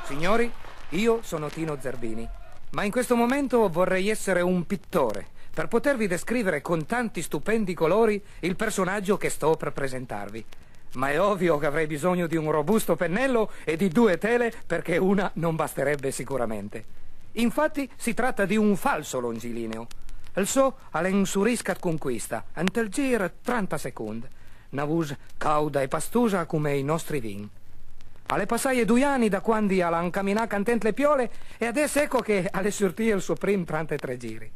Signori, io sono Tino Zerbini, ma in questo momento vorrei essere un pittore per potervi descrivere con tanti stupendi colori il personaggio che sto per presentarvi. Ma è ovvio che avrei bisogno di un robusto pennello e di 2 tele, perché una non basterebbe sicuramente. Infatti si tratta di un falso longilineo. Il so all'insuriscat conquista, antel gir 30 secondi. Navus cauda e pastusa come i nostri vin. Alle passaie 2 anni da quando alla camminà cantent le piole e adesso ecco che alle sortì il suo prim 33 giri.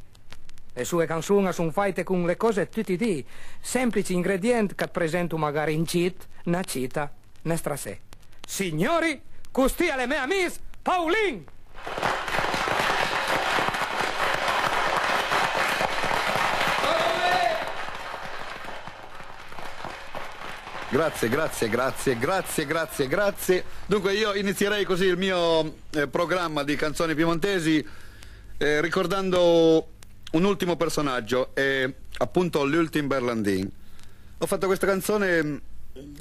Le sue canzoni sono fatte con le cose tutti di semplici ingredienti che presento magari in cit, na cita, nestra sé. Signori, costi alle mie amis, Paulin! Grazie. Dunque io inizierei così il mio programma di canzoni piemontesi ricordando un ultimo personaggio, appunto l'Ultim Berlandin. Ho fatto questa canzone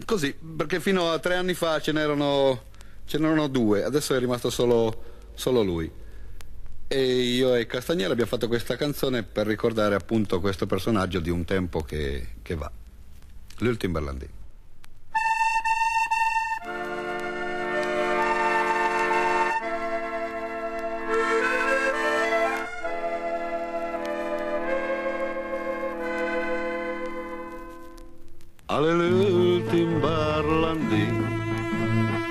così perché fino a 3 anni fa ce n'erano 2, adesso è rimasto solo lui. E io e Castagnera abbiamo fatto questa canzone per ricordare appunto questo personaggio di un tempo che va. L'Ultim Berlandin. Alle l'ultim Berlandin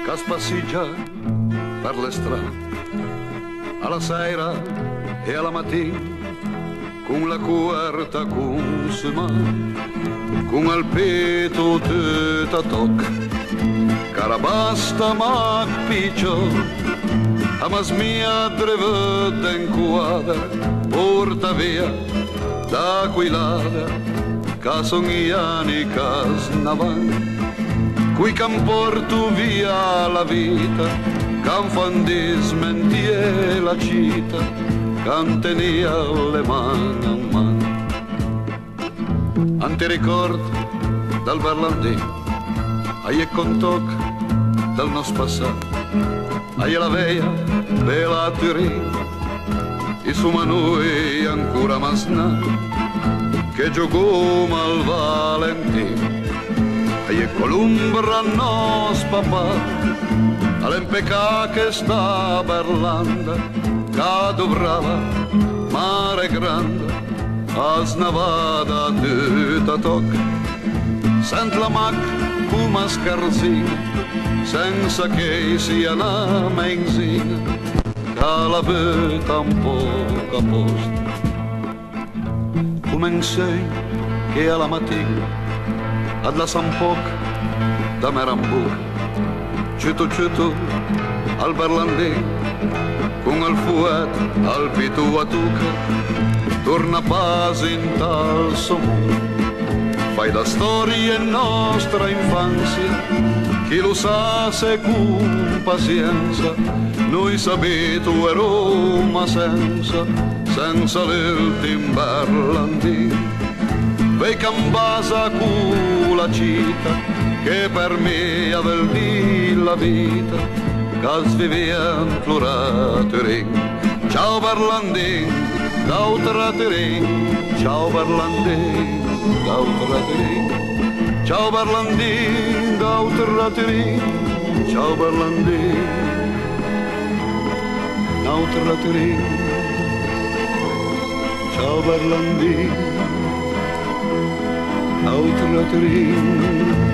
che spassiggia per le strade alla sera e alla mattina con la quarta consumata con il petto tutto a tocca cara basta ma piccio a mas mia drevede in quadra porta via da qui lada che son gli anni che snavan qui che porto via la vita che fan dismentie la città che tenia le mani a mano ante ricordo dal Berlandin ai con toc del nostro passato ai la veia della Turin e su noi ancora masnato che giocò mal Valentin e Columbra nos papà all'empecà che sta parlando che dovrava mare grande a snavada tutta tocca sent la mac come scarzina senza che sia una menzina che la vita un po' a posto come insegna che alla mattina ad la San Poc da Merambur ciuto al Berlandin con al fuet al pitu a tuca torna paz in tal sommo fai da storia nostra infanzia chi lo sa se con pazienza noi sabeto e Roma senza l'ultim Berlandin vei cambasa cu la città che per me avel di la vita che svivia in Turin ciao Berlandin d'altra Turin ciao Berlandin d'altra Turin ciao Berlandin d'altra Turin ciao Berlandin d'altra Turin ciao Berlandin d'altra Turin